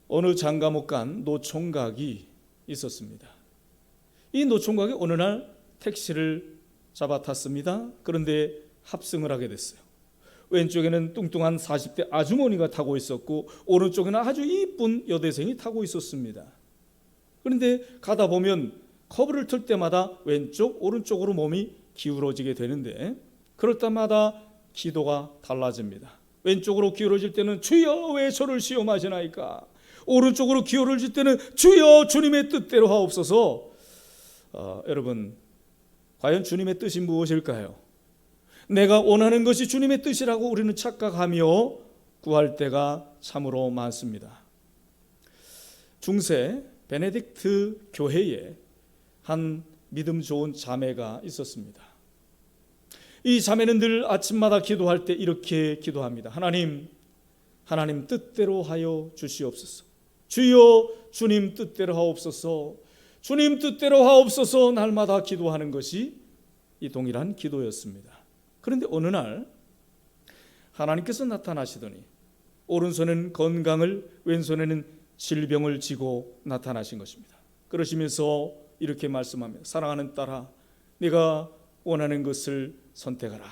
어느 장가 못 간 노총각이 있었습니다. 이 노총각이 어느 날 택시를 잡아 탔습니다. 그런데 합승을 하게 됐어요. 왼쪽에는 뚱뚱한 40대 아주머니가 타고 있었고 오른쪽에는 아주 이쁜 여대생이 타고 있었습니다. 그런데 가다 보면 커브를 틀 때마다 왼쪽 오른쪽으로 몸이 기울어지게 되는데 그럴 때마다 기도가 달라집니다. 왼쪽으로 기울어질 때는 주여 왜 저를 시험하시나이까, 오른쪽으로 기울어질 때는 주여 주님의 뜻대로 하옵소서. 여러분, 과연 주님의 뜻이 무엇일까요? 내가 원하는 것이 주님의 뜻이라고 우리는 착각하며 구할 때가 참으로 많습니다. 중세 베네딕트 교회에 한 믿음 좋은 자매가 있었습니다. 이 자매는 늘 아침마다 기도할 때 이렇게 기도합니다. 하나님 뜻대로 하여 주시옵소서. 주여 주님 뜻대로 하옵소서. 주님 뜻대로 하옵소서. 날마다 기도하는 것이 이 동일한 기도였습니다. 그런데 어느 날 하나님께서 나타나시더니 오른손에는 건강을, 왼손에는 질병을 쥐고 나타나신 것입니다. 그러시면서 이렇게 말씀합니다. 사랑하는 딸아, 네가 원하는 것을 선택하라.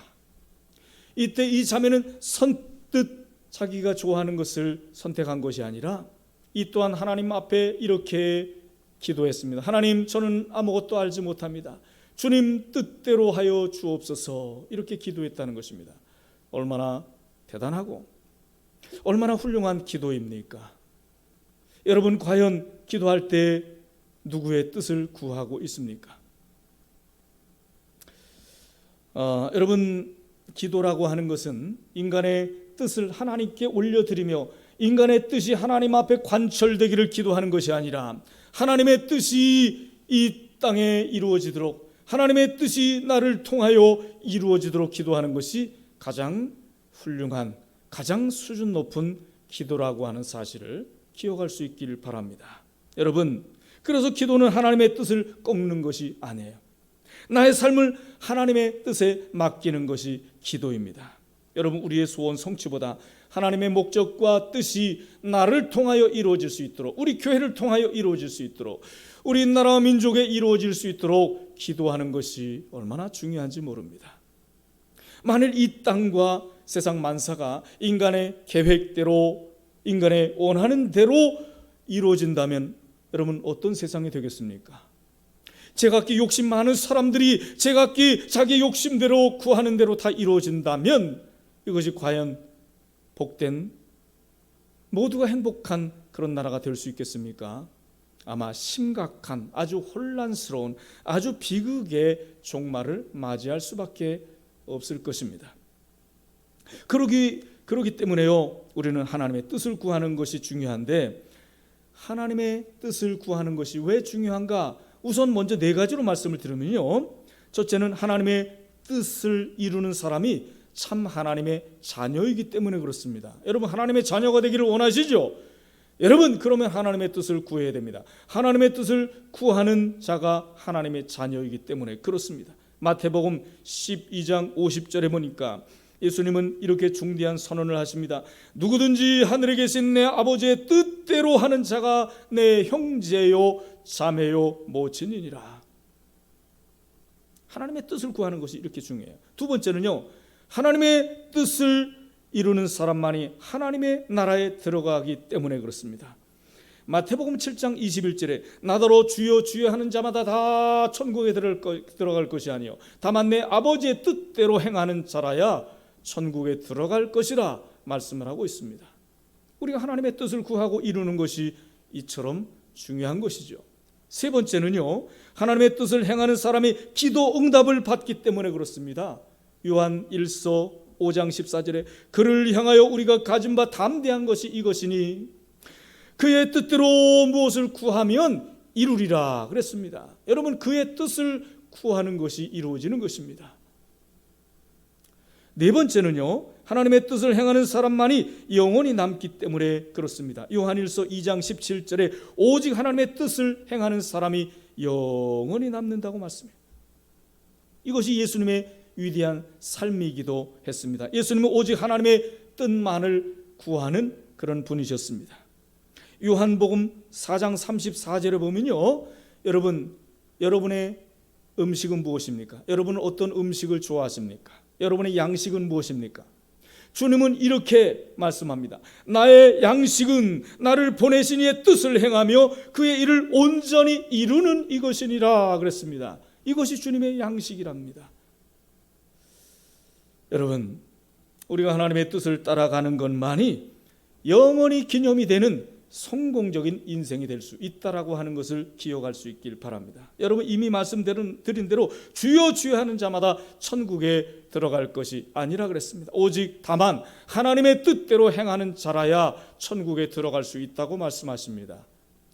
이때 이 자매는 선뜻 자기가 좋아하는 것을 선택한 것이 아니라 이 또한 하나님 앞에 이렇게 기도했습니다. 하나님, 저는 아무것도 알지 못합니다. 주님 뜻대로 하여 주옵소서. 이렇게 기도했다는 것입니다. 얼마나 대단하고 얼마나 훌륭한 기도입니까? 여러분, 과연 기도할 때 누구의 뜻을 구하고 있습니까? 여러분, 기도라고 하는 것은 인간의 뜻을 하나님께 올려드리며 인간의 뜻이 하나님 앞에 관철되기를 기도하는 것이 아니라 하나님의 뜻이 이 땅에 이루어지도록, 하나님의 뜻이 나를 통하여 이루어지도록 기도하는 것이 가장 훌륭한, 가장 수준 높은 기도라고 하는 사실을 기억할 수 있기를 바랍니다. 여러분, 그래서 기도는 하나님의 뜻을 꺾는 것이 아니에요. 나의 삶을 하나님의 뜻에 맡기는 것이 기도입니다. 여러분, 우리의 소원 성취보다 하나님의 목적과 뜻이 나를 통하여 이루어질 수 있도록, 우리 교회를 통하여 이루어질 수 있도록, 우리 나라와 민족에 이루어질 수 있도록 기도하는 것이 얼마나 중요한지 모릅니다. 만일 이 땅과 세상 만사가 인간의 계획대로, 인간의 원하는 대로 이루어진다면 여러분, 어떤 세상이 되겠습니까? 제각기 욕심 많은 사람들이 제각기 자기 욕심대로 구하는 대로 다 이루어진다면 이것이 과연 복된, 모두가 행복한 그런 나라가 될 수 있겠습니까? 아마 심각한, 아주 혼란스러운, 아주 비극의 종말을 맞이할 수밖에 없을 것입니다. 그러기 때문에요, 우리는 하나님의 뜻을 구하는 것이 중요한데, 하나님의 뜻을 구하는 것이 왜 중요한가? 우선 먼저 네 가지로 말씀을 드리면요, 첫째는 하나님의 뜻을 이루는 사람이 참 하나님의 자녀이기 때문에 그렇습니다. 여러분, 하나님의 자녀가 되기를 원하시죠? 여러분, 그러면 하나님의 뜻을 구해야 됩니다. 하나님의 뜻을 구하는 자가 하나님의 자녀이기 때문에 그렇습니다. 마태복음 12장 50절에 보니까 예수님은 이렇게 중대한 선언을 하십니다. 누구든지 하늘에 계신 내 아버지의 뜻대로 하는 자가 내 형제요 자매요 모친이니라. 하나님의 뜻을 구하는 것이 이렇게 중요해요. 두 번째는요, 하나님의 뜻을 이루는 사람만이 하나님의 나라에 들어가기 때문에 그렇습니다. 마태복음 7장 21절에 나더러 주여 주여 하는 자마다 다 천국에 들어갈 것이 아니요 다만 내 아버지의 뜻대로 행하는 자라야 천국에 들어갈 것이라 말씀을 하고 있습니다. 우리가 하나님의 뜻을 구하고 이루는 것이 이처럼 중요한 것이죠. 세 번째는요, 하나님의 뜻을 행하는 사람이 기도 응답을 받기 때문에 그렇습니다. 요한 1서 5장 14절에 그를 향하여 우리가 가진 바 담대한 것이 이것이니 그의 뜻대로 무엇을 구하면 이루리라 그랬습니다. 여러분, 그의 뜻을 구하는 것이 이루어지는 것입니다. 네 번째는요, 하나님의 뜻을 행하는 사람만이 영원히 남기 때문에 그렇습니다. 요한일서 2장 17절에 오직 하나님의 뜻을 행하는 사람이 영원히 남는다고 말씀해요. 이것이 예수님의 위대한 삶이기도 했습니다. 예수님은 오직 하나님의 뜻만을 구하는 그런 분이셨습니다. 요한복음 4장 34절에 보면요, 여러분의 음식은 무엇입니까? 여러분은 어떤 음식을 좋아하십니까? 여러분의 양식은 무엇입니까? 주님은 이렇게 말씀합니다. 나의 양식은 나를 보내신 이의 뜻을 행하며 그의 일을 온전히 이루는 이것이니라 그랬습니다. 이것이 주님의 양식이랍니다. 여러분, 우리가 하나님의 뜻을 따라가는 것만이 영원히 기념이 되는 성공적인 인생이 될 수 있다라고 하는 것을 기억할 수 있길 바랍니다. 여러분, 이미 말씀드린 대로 주여 주여 하는 자마다 천국에 들어갈 것이 아니라 그랬습니다. 오직 다만 하나님의 뜻대로 행하는 자라야 천국에 들어갈 수 있다고 말씀하십니다.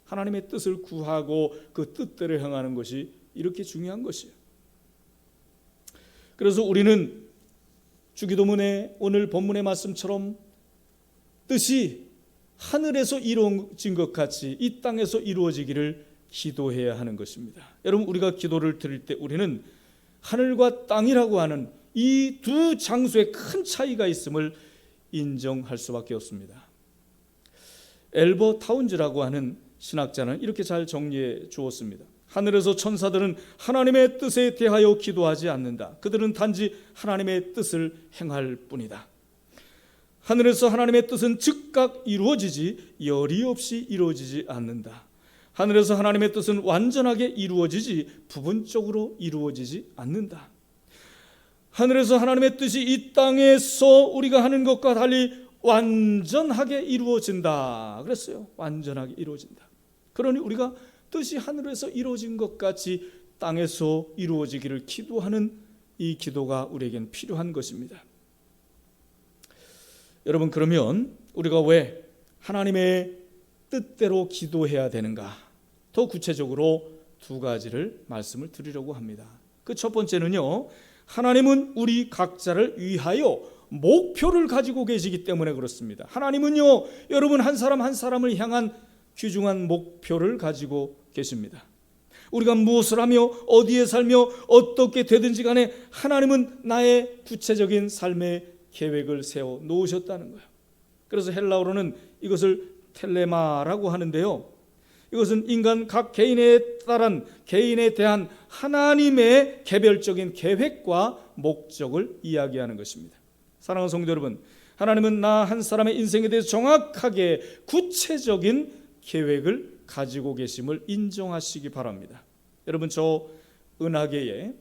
하나님의 뜻을 구하고 그 뜻대로 행하는 것이 이렇게 중요한 것이에요. 그래서 우리는 주기도문의 오늘 본문의 말씀처럼 뜻이 하늘에서 이루어진 것 같이 이 땅에서 이루어지기를 기도해야 하는 것입니다. 여러분, 우리가 기도를 드릴 때 우리는 하늘과 땅이라고 하는 이 두 장소에 큰 차이가 있음을 인정할 수밖에 없습니다. 엘버 타운즈라고 하는 신학자는 이렇게 잘 정리해 주었습니다. 하늘에서 천사들은 하나님의 뜻에 대하여 기도하지 않는다. 그들은 단지 하나님의 뜻을 행할 뿐이다. 하늘에서 하나님의 뜻은 즉각 이루어지지 열이 없이 이루어지지 않는다. 하늘에서 하나님의 뜻은 완전하게 이루어지지 부분적으로 이루어지지 않는다. 하늘에서 하나님의 뜻이 이 땅에서 우리가 하는 것과 달리 완전하게 이루어진다 그랬어요. 완전하게 이루어진다. 그러니 우리가 뜻이 하늘에서 이루어진 것 같이 땅에서 이루어지기를 기도하는 이 기도가 우리에겐 필요한 것입니다. 여러분, 그러면 우리가 왜 하나님의 뜻대로 기도해야 되는가? 더 구체적으로 두 가지를 말씀을 드리려고 합니다. 그 첫 번째는요, 하나님은 우리 각자를 위하여 목표를 가지고 계시기 때문에 그렇습니다. 하나님은요, 여러분 한 사람 한 사람을 향한 귀중한 목표를 가지고 계십니다. 우리가 무엇을 하며 어디에 살며 어떻게 되든지 간에 하나님은 나의 구체적인 삶의 계획을 세워 놓으셨다는 거예요. 그래서 헬라어로는 이것을 텔레마라고 하는데요, 이것은 인간 각 개인에 대한 하나님의 개별적인 계획과 목적을 이야기하는 것입니다. 사랑하는 성도 여러분, 하나님은 나 한 사람의 인생에 대해서 정확하게 구체적인 계획을 가지고 계심을 인정하시기 바랍니다. 여러분, 저 은하계에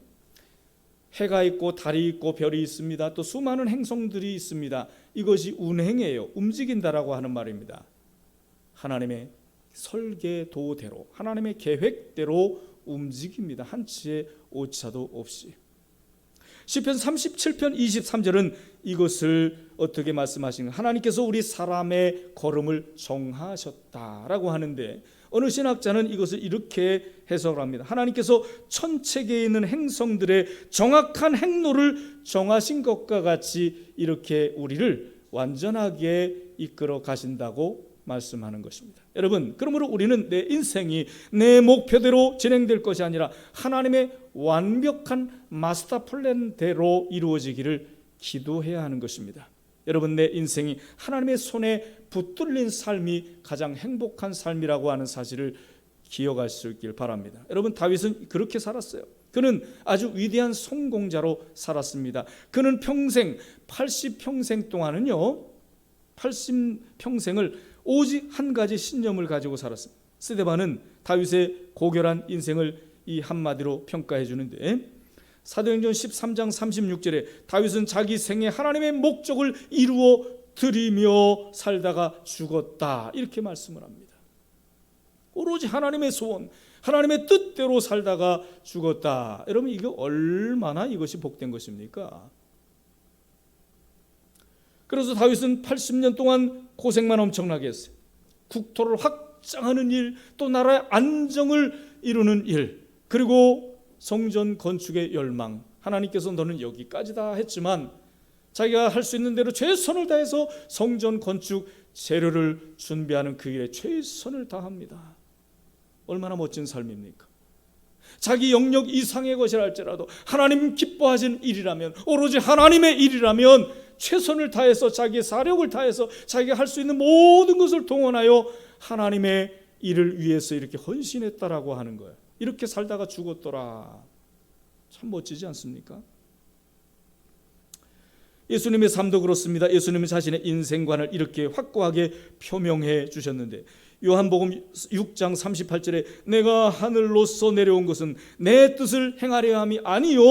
해가 있고 달이 있고 별이 있습니다. 또 수많은 행성들이 있습니다. 이것이 운행이에요. 움직인다라고 하는 말입니다. 하나님의 설계도대로, 하나님의 계획대로 움직입니다. 한치의 오차도 없이. 시편 37편 23절은 이것을 어떻게 말씀하시는가? 하나님께서 우리 사람의 걸음을 정하셨다라고 하는데, 어느 신학자는 이것을 이렇게 해석을 합니다. 하나님께서 천체계에 있는 행성들의 정확한 행로를 정하신 것과 같이 이렇게 우리를 완전하게 이끌어 가신다고 말씀하는 것입니다. 여러분, 그러므로 우리는 내 인생이 내 목표대로 진행될 것이 아니라 하나님의 완벽한 마스터 플랜대로 이루어지기를 기도해야 하는 것입니다. 여러분, 내 인생이 하나님의 손에 붙들린 삶이 가장 행복한 삶이라고 하는 사실을 기억할 수 있길 바랍니다. 여러분, 다윗은 그렇게 살았어요. 그는 아주 위대한 성공자로 살았습니다. 그는 평생 80평생 동안은요, 80평생을 오직 한 가지 신념을 가지고 살았습니다. 스데반은 다윗의 고결한 인생을 이 한마디로 평가해 주는데, 사도행전 13장 36절에 다윗은 자기 생에 하나님의 목적을 이루어 드리며 살다가 죽었다, 이렇게 말씀을 합니다. 오로지 하나님의 소원, 하나님의 뜻대로 살다가 죽었다. 여러분, 이게 얼마나 이것이 복된 것입니까? 그래서 다윗은 80년 동안 고생만 엄청나게 했어요. 국토를 확장하는 일, 또 나라의 안정을 이루는 일, 그리고 성전 건축의 열망. 하나님께서 너는 여기까지다 했지만 자기가 할 수 있는 대로 최선을 다해서 성전 건축 재료를 준비하는 그 일에 최선을 다합니다. 얼마나 멋진 삶입니까? 자기 영역 이상의 것이라 할지라도 하나님 기뻐하시는 일이라면, 오로지 하나님의 일이라면 최선을 다해서 자기의 사력을 다해서 자기가 할 수 있는 모든 것을 동원하여 하나님의 일을 위해서 이렇게 헌신했다라고 하는 거예요. 이렇게 살다가 죽었더라. 참 멋지지 않습니까? 예수님의 삶도 그렇습니다. 예수님은 자신의 인생관을 이렇게 확고하게 표명해 주셨는데, 요한복음 6장 38절에 내가 하늘로서 내려온 것은 내 뜻을 행하려 함이 아니요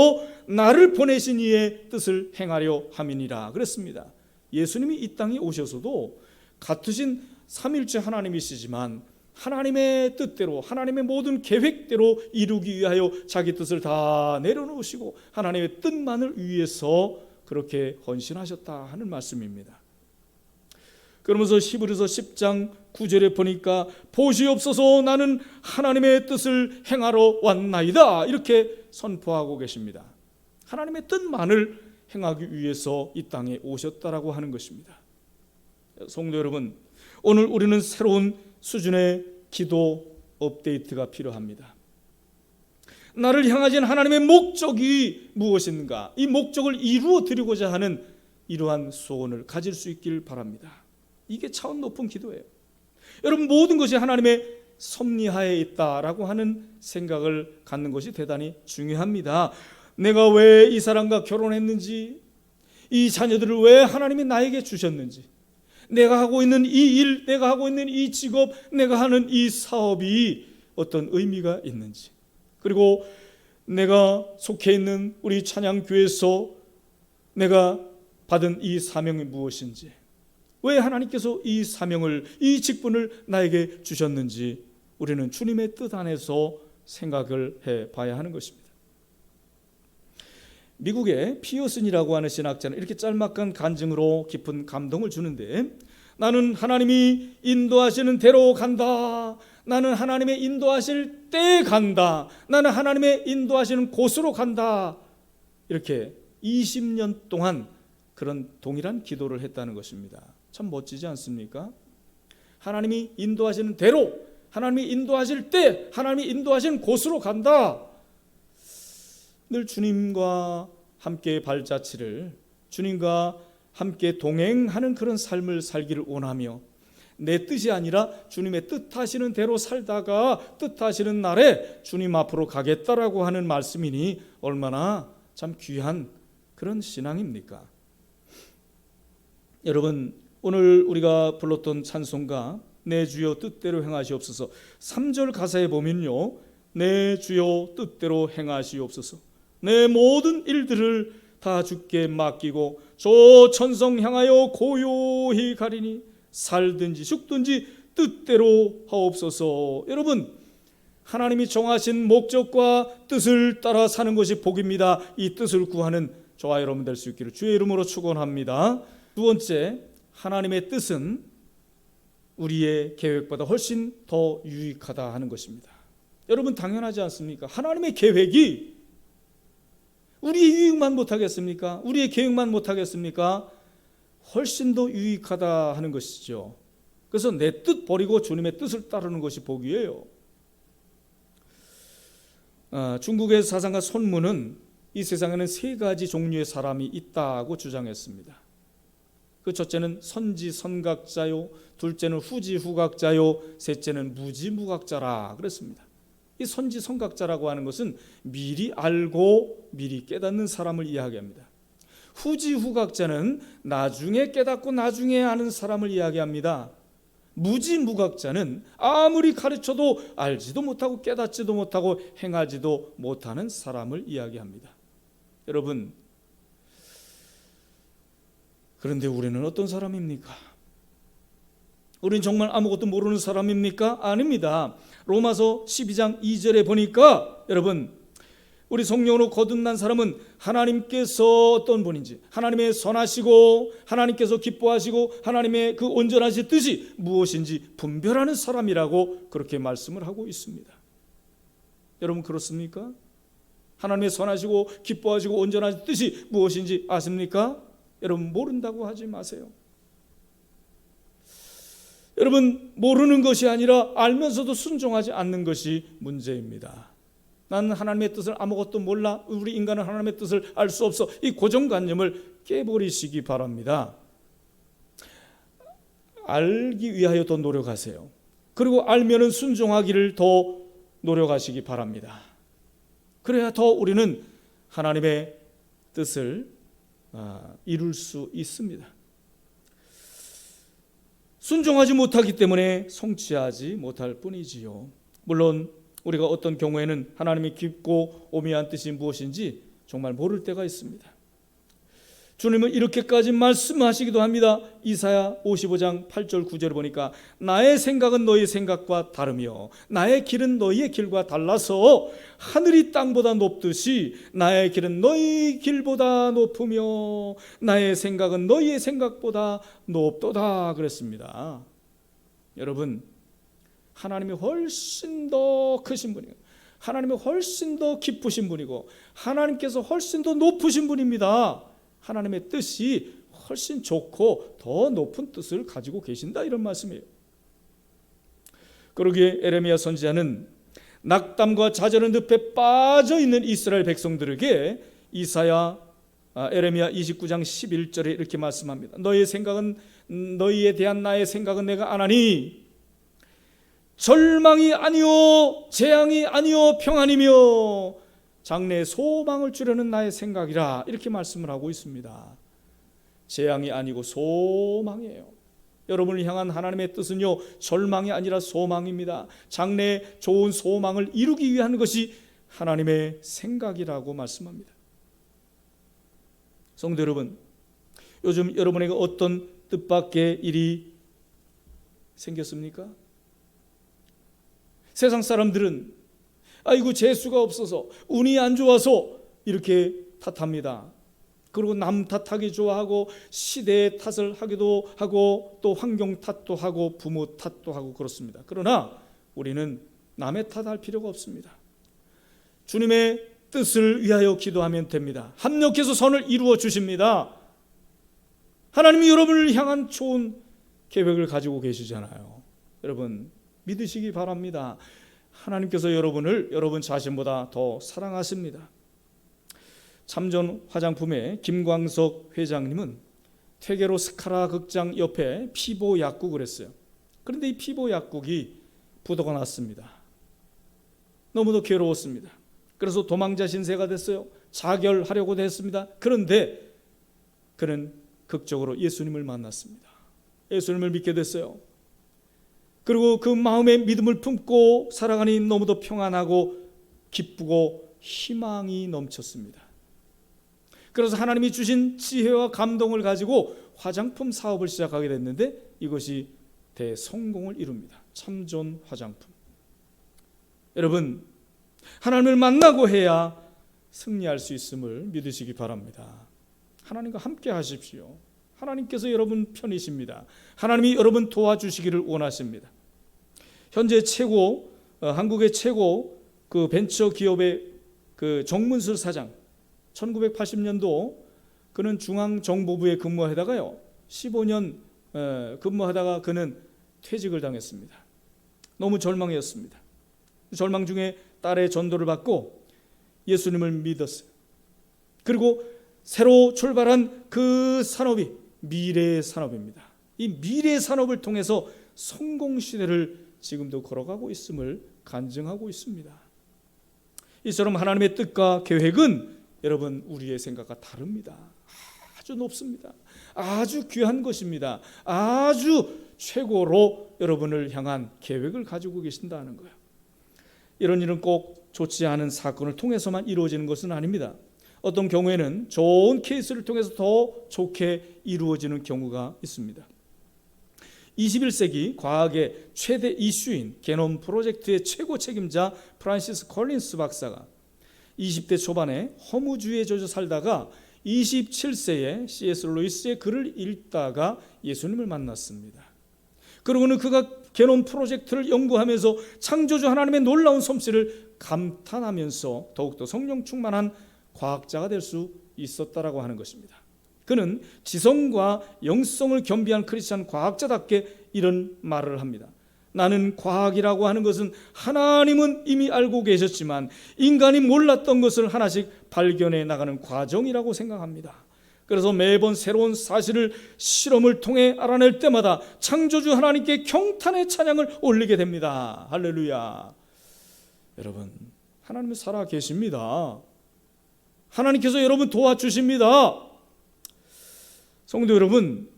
나를 보내신 이의 뜻을 행하려 함이니라 그랬습니다. 예수님이 이 땅에 오셔서도 같으신 삼일째 하나님이시지만 하나님의 뜻대로, 하나님의 모든 계획대로 이루기 위하여 자기 뜻을 다 내려놓으시고 하나님의 뜻만을 위해서 그렇게 헌신하셨다 하는 말씀입니다. 그러면서 히브리서 10장 9절에 보니까 보시옵소서 나는 하나님의 뜻을 행하러 왔나이다 이렇게 선포하고 계십니다. 하나님의 뜻만을 행하기 위해서 이 땅에 오셨다라고 하는 것입니다. 성도 여러분, 오늘 우리는 새로운 수준의 기도 업데이트가 필요합니다. 나를 향하신 하나님의 목적이 무엇인가? 이 목적을 이루어 드리고자 하는 이러한 소원을 가질 수 있길 바랍니다. 이게 차원 높은 기도예요. 여러분, 모든 것이 하나님의 섭리하에 있다라고 하는 생각을 갖는 것이 대단히 중요합니다. 내가 왜 이 사람과 결혼했는지, 이 자녀들을 왜 하나님이 나에게 주셨는지, 내가 하고 있는 이 일, 내가 하고 있는 이 직업, 내가 하는 이 사업이 어떤 의미가 있는지, 그리고 내가 속해 있는 우리 찬양교회에서 내가 받은 이 사명이 무엇인지, 왜 하나님께서 이 사명을, 이 직분을 나에게 주셨는지 우리는 주님의 뜻 안에서 생각을 해봐야 하는 것입니다. 미국의 피어슨이라고 하는 신학자는 이렇게 짤막한 간증으로 깊은 감동을 주는데, 나는 하나님이 인도하시는 대로 간다, 나는 하나님의 인도하실 때 간다, 나는 하나님의 인도하시는 곳으로 간다, 이렇게 20년 동안 그런 동일한 기도를 했다는 것입니다. 참 멋지지 않습니까? 하나님이 인도하시는 대로, 하나님이 인도하실 때, 하나님이 인도하시는 곳으로 간다. 늘 주님과 함께 발자취를, 주님과 함께 동행하는 그런 삶을 살기를 원하며, 내 뜻이 아니라 주님의 뜻하시는 대로 살다가 뜻하시는 날에 주님 앞으로 가겠다라고 하는 말씀이니 얼마나 참 귀한 그런 신앙입니까? 여러분, 오늘 우리가 불렀던 찬송가 내 주여 뜻대로 행하시옵소서, 3절 가사에 보면요, 내 주여 뜻대로 행하시옵소서, 내 모든 일들을 다 주께 맡기고 저 천성 향하여 고요히 가리니 살든지 죽든지 뜻대로 하옵소서. 여러분, 하나님이 정하신 목적과 뜻을 따라 사는 것이 복입니다. 이 뜻을 구하는 저와 여러분 될 수 있기를 주의 이름으로 축원합니다. 두 번째, 하나님의 뜻은 우리의 계획보다 훨씬 더 유익하다 하는 것입니다. 여러분, 당연하지 않습니까? 하나님의 계획이 우리의 유익만 못하겠습니까? 우리의 계획만 못하겠습니까? 훨씬 더 유익하다 하는 것이죠. 그래서 내 뜻 버리고 주님의 뜻을 따르는 것이 복이에요. 중국의 사상가 손문은 이 세상에는 세 가지 종류의 사람이 있다고 주장했습니다. 그 첫째는 선지선각자요, 둘째는 후지후각자요, 셋째는 무지무각자라 그랬습니다. 이 선지선각자라고 하는 것은 미리 알고 미리 깨닫는 사람을 이야기합니다. 후지후각자는 나중에 깨닫고 나중에 아는 사람을 이야기합니다. 무지무각자는 아무리 가르쳐도 알지도 못하고 깨닫지도 못하고 행하지도 못하는 사람을 이야기합니다. 여러분, 그런데 우리는 어떤 사람입니까? 우리는 정말 아무것도 모르는 사람입니까? 아닙니다. 로마서 12장 2절에 보니까 여러분, 우리 성령으로 거듭난 사람은 하나님께서 어떤 분인지, 하나님의 선하시고 하나님께서 기뻐하시고 하나님의 그 온전하신 뜻이 무엇인지 분별하는 사람이라고 그렇게 말씀을 하고 있습니다. 여러분, 그렇습니까? 하나님의 선하시고 기뻐하시고 온전하신 뜻이 무엇인지 아십니까? 여러분, 모른다고 하지 마세요. 여러분, 모르는 것이 아니라 알면서도 순종하지 않는 것이 문제입니다. 나는 하나님의 뜻을 아무것도 몰라, 우리 인간은 하나님의 뜻을 알 수 없어, 이 고정관념을 깨버리시기 바랍니다. 알기 위하여 더 노력하세요. 그리고 알면은 순종하기를 더 노력하시기 바랍니다. 그래야 더 우리는 하나님의 뜻을 이룰 수 있습니다. 순종하지 못하기 때문에 성취하지 못할 뿐이지요. 물론 우리가 어떤 경우에는 하나님이 깊고 오묘한 뜻이 무엇인지 정말 모를 때가 있습니다. 주님은 이렇게까지 말씀하시기도 합니다. 이사야 55장 8절 9절을 보니까 나의 생각은 너희 생각과 다르며 나의 길은 너희의 길과 달라서 하늘이 땅보다 높듯이 나의 길은 너희 길보다 높으며 나의 생각은 너희의 생각보다 높도다 그랬습니다. 여러분, 하나님이 훨씬 더 크신 분이에요. 하나님이 훨씬 더 깊으신 분이고 하나님께서 훨씬 더 높으신 분입니다. 하나님의 뜻이 훨씬 좋고 더 높은 뜻을 가지고 계신다, 이런 말씀이에요. 그러기에 에레미야 선지자는 낙담과 좌절의 늪에 빠져 있는 이스라엘 백성들에게 에레미야 29장 11절에 이렇게 말씀합니다. 너희에 대한 나의 생각은 내가 아나니 절망이 아니요 재앙이 아니요 평안이며 장래에 소망을 주려는 나의 생각이라, 이렇게 말씀을 하고 있습니다. 재앙이 아니고 소망이에요. 여러분을 향한 하나님의 뜻은요, 절망이 아니라 소망입니다. 장래에 좋은 소망을 이루기 위한 것이 하나님의 생각이라고 말씀합니다. 성도 여러분, 요즘 여러분에게 어떤 뜻밖의 일이 생겼습니까? 세상 사람들은 아이고 재수가 없어서, 운이 안 좋아서 이렇게 탓합니다. 그리고 남 탓하기 좋아하고 시대의 탓을 하기도 하고 또 환경 탓도 하고 부모 탓도 하고 그렇습니다. 그러나 우리는 남의 탓할 필요가 없습니다. 주님의 뜻을 위하여 기도하면 됩니다. 합력해서 선을 이루어 주십니다. 하나님이 여러분을 향한 좋은 계획을 가지고 계시잖아요. 여러분 믿으시기 바랍니다. 하나님께서 여러분 자신보다 더 사랑하십니다. 참전 화장품의 김광석 회장님은 퇴계로 스카라 극장 옆에 피보 약국을 했어요. 그런데 이 피보 약국이 부도가 났습니다. 너무도 괴로웠습니다. 그래서 도망자 신세가 됐어요. 자결하려고 했습니다. 그런데 그는 극적으로 예수님을 만났습니다. 예수님을 믿게 됐어요. 그리고 그 마음에 믿음을 품고 살아가니 너무도 평안하고 기쁘고 희망이 넘쳤습니다. 그래서 하나님이 주신 지혜와 감동을 가지고 화장품 사업을 시작하게 됐는데 이것이 대성공을 이룹니다. 참전 화장품. 여러분, 하나님을 만나고 해야 승리할 수 있음을 믿으시기 바랍니다. 하나님과 함께 하십시오. 하나님께서 여러분 편이십니다. 하나님이 여러분 도와주시기를 원하십니다. 현재 한국의 최고 그 벤처 기업의 그 정문술 사장, 1980년도 그는 중앙정보부에 근무하다가요 15년 근무하다가 그는 퇴직을 당했습니다. 너무 절망이었습니다. 절망 중에 딸의 전도를 받고 예수님을 믿었어요. 그리고 새로 출발한 그 산업이 미래의 산업입니다. 이 미래의 산업을 통해서 성공 시대를 지금도 걸어가고 있음을 간증하고 있습니다. 이처럼 하나님의 뜻과 계획은 여러분 우리의 생각과 다릅니다. 아주 높습니다. 아주 귀한 것입니다. 아주 최고로 여러분을 향한 계획을 가지고 계신다는 거예요. 이런 일은 꼭 좋지 않은 사건을 통해서만 이루어지는 것은 아닙니다. 어떤 경우에는 좋은 케이스를 통해서 더 좋게 이루어지는 경우가 있습니다. 21세기 과학의 최대 이슈인 게놈 프로젝트의 최고 책임자 프란시스 콜린스 박사가 20대 초반에 허무주의에 젖어 살다가 27세에 C.S. 루이스의 글을 읽다가 예수님을 만났습니다. 그러고는 그가 게놈 프로젝트를 연구하면서 창조주 하나님의 놀라운 솜씨를 감탄하면서 더욱더 성령 충만한 과학자가 될 수 있었다라고 하는 것입니다. 그는 지성과 영성을 겸비한 크리스찬 과학자답게 이런 말을 합니다. 나는 과학이라고 하는 것은 하나님은 이미 알고 계셨지만 인간이 몰랐던 것을 하나씩 발견해 나가는 과정이라고 생각합니다. 그래서 매번 새로운 사실을 실험을 통해 알아낼 때마다 창조주 하나님께 경탄의 찬양을 올리게 됩니다. 할렐루야. 여러분, 하나님은 살아 계십니다. 하나님께서 여러분 도와주십니다. 성도 여러분,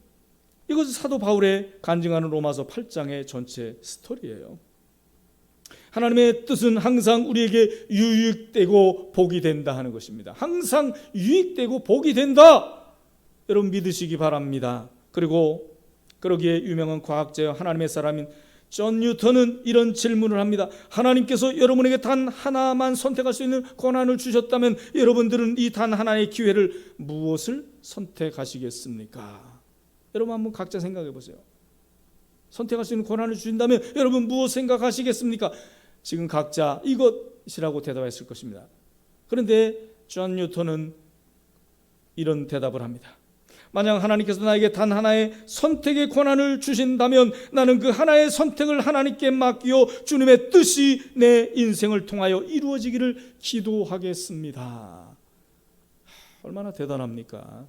이것은 사도 바울의 간증하는 로마서 8장의 전체 스토리예요. 하나님의 뜻은 항상 우리에게 유익되고 복이 된다 하는 것입니다. 항상 유익되고 복이 된다. 여러분 믿으시기 바랍니다. 그리고 그러기에 유명한 과학자여 하나님의 사람인 존 뉴턴은 이런 질문을 합니다. 하나님께서 여러분에게 단 하나만 선택할 수 있는 권한을 주셨다면 여러분들은 이 단 하나의 기회를 무엇을 선택하시겠습니까? 여러분 한번 각자 생각해 보세요. 선택할 수 있는 권한을 주신다면 여러분 무엇 생각하시겠습니까? 지금 각자 이것이라고 대답했을 것입니다. 그런데 존 뉴턴은 이런 대답을 합니다. 만약 하나님께서 나에게 단 하나의 선택의 권한을 주신다면 나는 그 하나의 선택을 하나님께 맡기어 주님의 뜻이 내 인생을 통하여 이루어지기를 기도하겠습니다. 얼마나 대단합니까?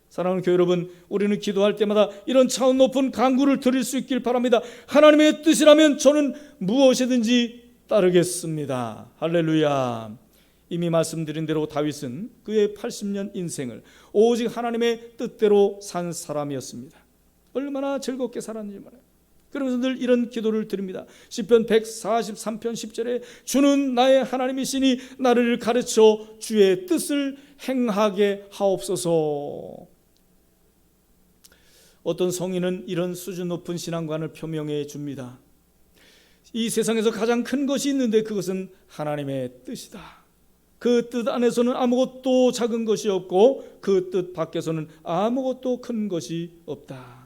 사랑하는 교회 여러분, 우리는 기도할 때마다 이런 차원 높은 간구를 드릴 수 있길 바랍니다. 하나님의 뜻이라면 저는 무엇이든지 따르겠습니다. 할렐루야. 이미 말씀드린 대로 다윗은 그의 80년 인생을 오직 하나님의 뜻대로 산 사람이었습니다. 얼마나 즐겁게 살았는지 말이에요. 그러면서 늘 이런 기도를 드립니다. 시편 143편 10절에 주는 나의 하나님이시니 나를 가르쳐 주의 뜻을 행하게 하옵소서. 어떤 성인은 이런 수준 높은 신앙관을 표명해 줍니다. 이 세상에서 가장 큰 것이 있는데 그것은 하나님의 뜻이다. 그 뜻 안에서는 아무것도 작은 것이 없고 그 뜻 밖에서는 아무것도 큰 것이 없다.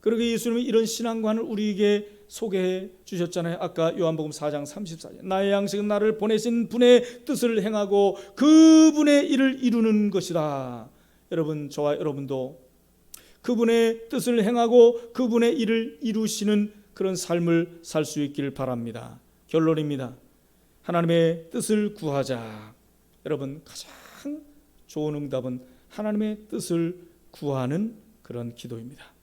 그러게 예수님이 이런 신앙관을 우리에게 소개해 주셨잖아요. 아까 요한복음 4장 34절 나의 양식은 나를 보내신 분의 뜻을 행하고 그분의 일을 이루는 것이다. 여러분, 저와 여러분도 그분의 뜻을 행하고 그분의 일을 이루시는 그런 삶을 살 수 있기를 바랍니다. 결론입니다. 하나님의 뜻을 구하자. 여러분, 가장 좋은 응답은 하나님의 뜻을 구하는 그런 기도입니다.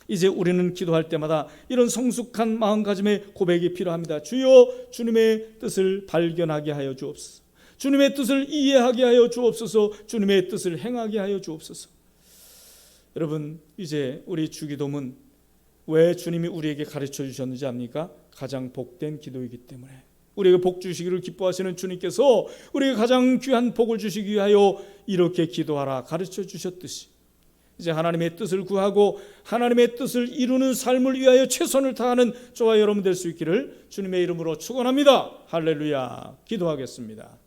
이제 우리는 기도할 때마다 이런 성숙한 마음가짐의 고백이 필요합니다. 주여, 주님의 뜻을 발견하게 하여 주옵소서. 주님의 뜻을 이해하게 하여 주옵소서. 주님의 뜻을 행하게 하여 주옵소서. 여러분, 이제 우리 주기도문 왜 주님이 우리에게 가르쳐 주셨는지 압니까? 가장 복된 기도이기 때문에. 우리에게 복 주시기를 기뻐하시는 주님께서 우리에게 가장 귀한 복을 주시기 위하여 이렇게 기도하라 가르쳐 주셨듯이 이제 하나님의 뜻을 구하고 하나님의 뜻을 이루는 삶을 위하여 최선을 다하는 저와 여러분 될 수 있기를 주님의 이름으로 축원합니다. 할렐루야. 기도하겠습니다.